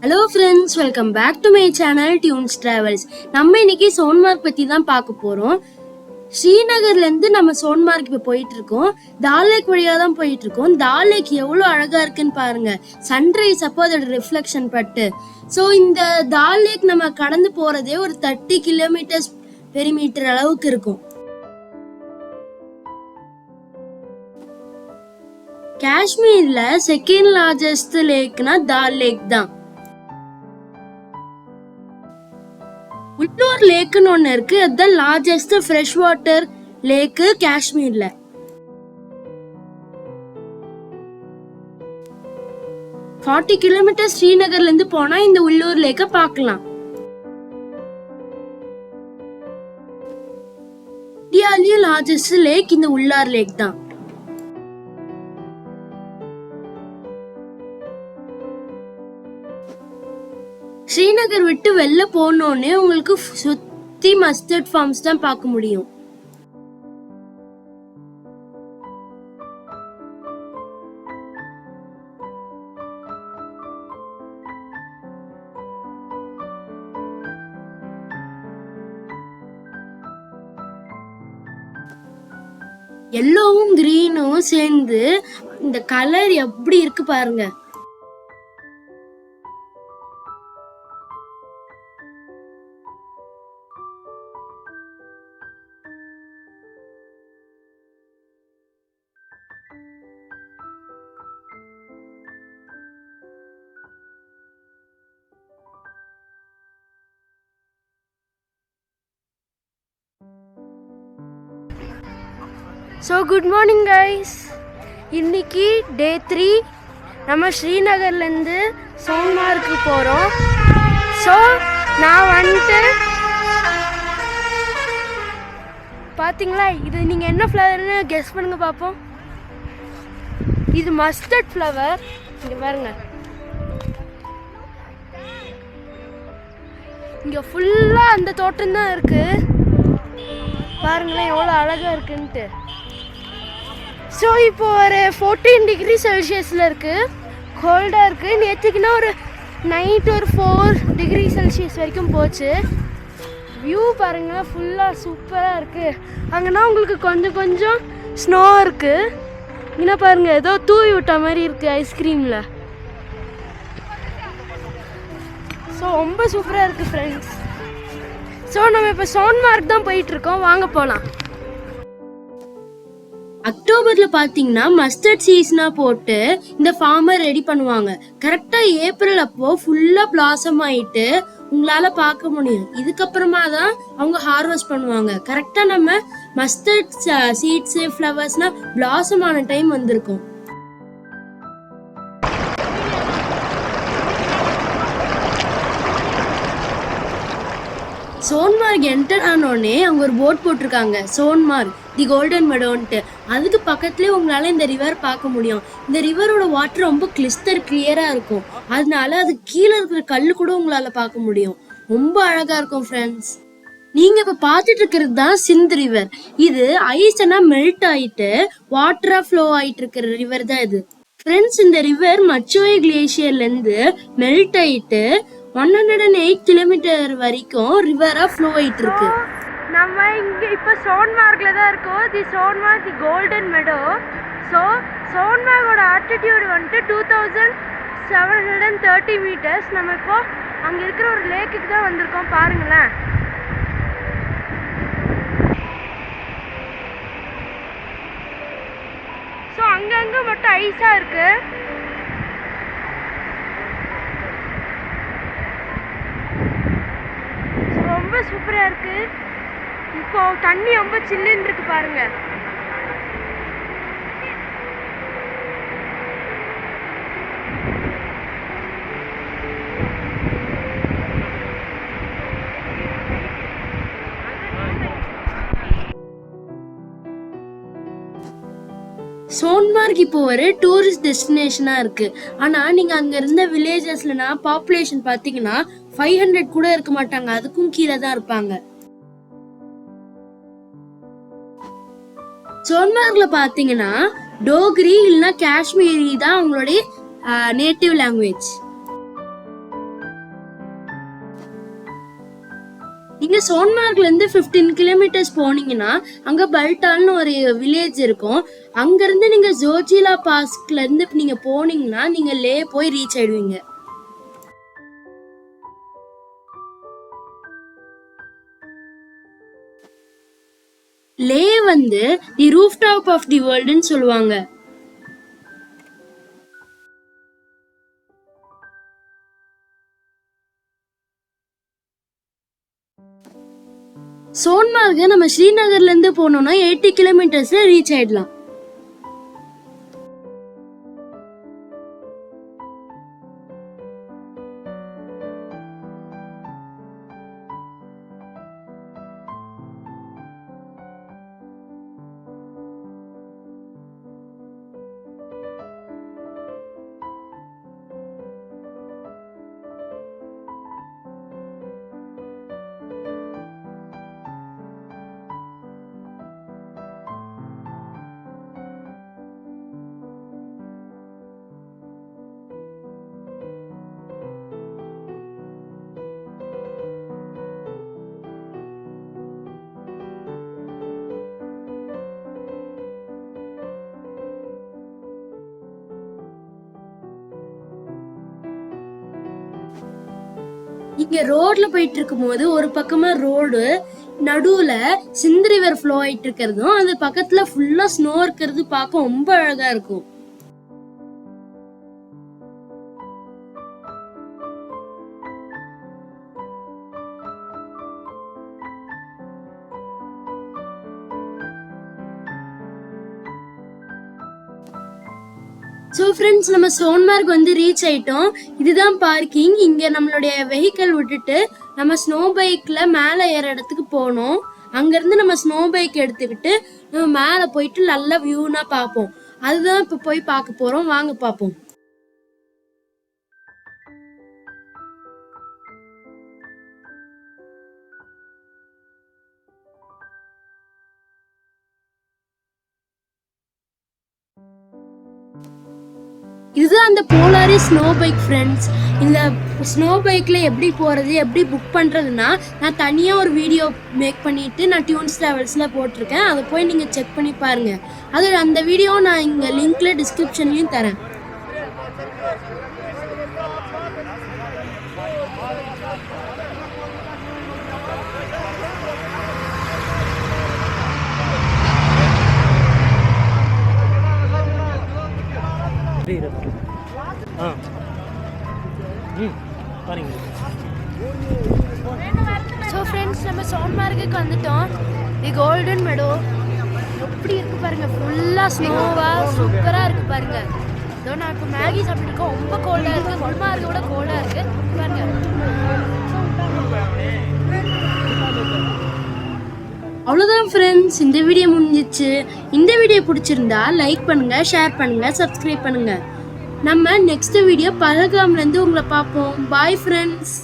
Hello friends, welcome back to my channel Tunes Travels. நம்ம இன்னைக்கு சோன்மார்க் பத்தி தான் பார்க்க போறோம். ஸ்ரீநகர்ல இருந்து நம்ம சோன்மார்க் இப்போ போயிட்டு இருக்கோம். தால் லேக் வழியா தான் போயிட்டு இருக்கோம். தால் லேக் எவ்வளவு அழகா இருக்குன்னு பாருங்க. சன்ரைஸ் அப்போ அதோட ரிஃப்ளெக்ஷன் பட்டு. ஸோ இந்த தால் லேக் நம்ம கடந்து போறதே ஒரு 30 கிலோமீட்டர்ஸ் பெரிமீட்டர் அளவுக்கு இருக்கும். காஷ்மீர்ல செகண்ட் லார்ஜஸ்ட் லேக்னா தால் லேக் தான். உள்ளூர் லேக்குன்னு ஒண்ணு இருக்கு. அதுதான் லார்ஜஸ்ட் ஃப்ரெஷ் வாட்டர் லேக்கு காஷ்மீர்ல. ஃபார்ட்டி கிலோமீட்டர் ஸ்ரீநகர்ல இருந்து போனா இந்த உள்ளூர் லேக்க பார்க்கலாம். இந்தியாலயும் லார்ஜஸ்ட் லேக் இந்த உள்ளார் லேக் தான். ஸ்ரீநகர் விட்டு வெளில போனோடனே உங்களுக்கு சுத்தி மஸ்டர்ட் ஃபார்ம்ஸ் தான் பார்க்க முடியும். எல்லோவும் கிரீனும் சேர்ந்து இந்த கலர் எப்படி இருக்கு பாருங்க. So good morning guys. இன்னைக்கு டே 3. நம்ம ஸ்ரீநகர்லேருந்து சோன்மார்க்கு போகிறோம். ஸோ நான் வந்துட்டு பார்த்தீங்களா, இது நீங்கள் என்ன ஃப்ளவர்னு கெஸ் பண்ணுங்க பார்ப்போம். இது மஸ்டர்ட் ஃப்ளவர். இங்கே பாருங்க, இங்கே ஃபுல்லாக அந்த தோட்டம் தான் இருக்குது. பாருங்களேன் எவ்வளோ அழகாக இருக்குன்ட்டு. ஸோ இப்போ ஒரு 14 டிகிரி செல்சியஸில் இருக்குது. கோல்டாக இருக்குது. நேற்றுக்குன்னா ஒரு நைட் ஒரு 4 டிகிரி செல்சியஸ் வரைக்கும் போச்சு. வியூ பாருங்கள், ஃபுல்லாக சூப்பராக இருக்குது. அங்கேனா உங்களுக்கு கொஞ்சம் கொஞ்சம் ஸ்னோ இருக்குது. இங்கே பாருங்கள், ஏதோ தூவி விட்ட மாதிரி இருக்குது ஐஸ்கிரீமில். ஸோ ரொம்ப சூப்பராக இருக்குது ஃப்ரெண்ட்ஸ். ஸோ நம்ம இப்போ சோன்மார்க் தான் போயிட்டுருக்கோம். வாங்க போகலாம். அக்டோபர்ல பாத்தீங்கன்னா மஸ்டர்ட் சீஸ்னா போட்டு இந்த ஃபார்மர் ரெடி பண்ணுவாங்க. கரெக்டா ஏப்ரல் அப்போ ஃபுல்லா பிளாசம் ஆயிட்டு உங்களால பார்க்க முடியும். இதுக்கப்புறமா தான் அவங்க ஹார்வெஸ்ட் பண்ணுவாங்க. கரெக்டா நம்ம மஸ்டர்ட் சீட்ஸ் ஃப்ளவர்ஸ்னா பிளாசம் ஆன டைம் வந்திருக்கும். சோன்மார்க் என்டர் ஆனோடனே அவங்க ஒரு போர்ட் போட்டிருக்காங்க, சோன்மார்க் தி கோல்டன் மெடோன்ட்டு. அதுக்கு பக்கத்துலேயே உங்களால் இந்த ரிவர் பார்க்க முடியும். இந்த ரிவரோட வாட்டர் ரொம்ப கிளியராக இருக்கும். அதனால அது கீழே இருக்கிற கல் கூட உங்களால் பார்க்க முடியும். ரொம்ப அழகாக இருக்கும் ஃப்ரெண்ட்ஸ். நீங்கள் இப்போ பார்த்துட்டு இருக்கிறது தான் சிந்த் ரிவர். இது ஐஸ்னா மெல்ட் ஆகிட்டு வாட்டராக ஃப்ளோ ஆகிட்டு இருக்கிற ரிவர் தான் இது. ஃப்ரெண்ட்ஸ், இந்த ரிவர் மச்சுவை கிளேஷியர்லேருந்து மெல்ட் ஆகிட்டு 108 கிலோமீட்டர் வரைக்கும் ரிவரா ஃப்ளோ ஆயிட்டு இருக்கு. நம்ம இங்க இப்ப சோன்மார்க்ல தான் இருக்கோம். தி சோன்மார்க் தி கோல்டன் மெடோ. ஸோ சோன்மார்க்கோட ஆல்டிடியூட் வந்துட்டு 2730 மீட்டர்ஸ். நம்ம இப்போ அங்க இருக்கிற ஒரு லேக்குக்கு தான் வந்திருக்கோம். பாருங்களேன், ஸோ அங்கங்க மட்டும் ஐஸா இருக்கு. ரொம்ப சூப்பரா இருக்கு. இப்போ தண்ணி ரொம்ப சில்லுன்னு இருக்கு பாருங்க. சோன்மார்க் இப்போ ஒரு டூரிஸ்ட் டெஸ்டினேஷனா இருக்கு. ஆனா நீங்க அங்க இருந்த வில்லேஜஸ்லனா பாப்புலேஷன் பாத்தீங்கன்னா 500 கூட இருக்க மாட்டாங்க. அதுக்கும் கீழே தான் இருப்பாங்க. சோன்மார்க்ல பாத்தீங்கன்னா டோக்ரி இல்லைன்னா காஷ்மீரி தான் அவங்களுடைய நேட்டிவ் லாங்குவேஜ். நீங்க சோன்மார்க்ல இருந்து 15 கிலோமீட்டர்ஸ் போனீங்கன்னா அங்க பல்டால்னு ஒரு வில்லேஜ் இருக்கும். அங்க இருந்து நீங்க ஜோஜிலா பாஸ்க்ல இருந்து நீங்க போனீங்கன்னா நீங்க லே போய் ரீச் ஆயிடுவீங்க. லே வந்து தி ரூஃப் டாப் ஆஃப் தி வேர்ல்டுன்னு சொல்லுவாங்க. சோன்மார்க் நம்ம ஸ்ரீநகர்ல இருந்து போனோம்னா 80 கிலோமீட்டர்ஸ்ல ரீச் ஆயிடலாம். இங்க ரோட்ல போயிட்டு இருக்கும் போது ஒரு பக்கமா ரோடு நடுவுல சிந்து ரிவர் ஃப்ளோ ஆயிட்டு இருக்கிறதும் அந்த பக்கத்துல ஃபுல்லா ஸ்னோ இருக்கிறது பார்க்க ரொம்ப அழகா இருக்கும். ஸோ ஃப்ரெண்ட்ஸ், நம்ம சோன்மார்க் வந்து ரீச் ஆயிட்டோம். இதுதான் பார்க்கிங். இங்க நம்மளுடைய வெஹிக்கிள் விட்டுட்டு நம்ம ஸ்னோ பைக்ல மேலே ஏற இடத்துக்கு போனோம். அங்கிருந்து நம்ம ஸ்னோ பைக் எடுத்துக்கிட்டு நம்ம மேலே போயிட்டு நல்ல வியூனா பார்ப்போம். அதுதான் இப்போ போய் பார்க்க போறோம். வாங்க பார்ப்போம். இதுதான் அந்த போலாரிஸ் ஸ்னோ பைக் ஃப்ரெண்ட்ஸ். இந்த ஸ்னோ பைக்கில் எப்படி போகிறது, எப்படி புக் பண்ணுறதுன்னா நான் தனியாக ஒரு வீடியோ மேக் பண்ணிவிட்டு நான் டியூன்ஸ் ட்ராவல்ஸில் போட்டிருக்கேன். அதை போய் நீங்கள் செக் பண்ணி பாருங்கள். அது அந்த வீடியோ நான் இங்கே லிங்க்கில் டிஸ்கிரிப்ஷன்லையும் தரேன். ஸோ ஃப்ரெண்ட்ஸ், நம்ம சோன்மார்க்குக்கு வந்துட்டோம். தி கோல்டன் மெடோ எப்படி இருக்கு பாருங்க. ஃபுல்லாக ஸ்னோவாக சூப்பராக இருக்கு பாருங்க. இதோ நான் இப்போ மேகி சாப்பிட்டுருக்கோம். ரொம்ப கோல்டாக இருக்கு. குல்மார்க்கை விட கோல்டாக இருக்கு பாருங்க. அவ்வளோதான் ஃப்ரெண்ட்ஸ், இந்த வீடியோ முடிஞ்சிச்சு. இந்த வீடியோ பிடிச்சிருந்தா லைக் பண்ணுங்க, ஷேர் பண்ணுங்க, சப்ஸ்கிரைப் பண்ணுங்க. நம்ம நெக்ஸ்ட் வீடியோ பஹல்காம்லேருந்து உங்களை பார்ப்போம். Bye friends.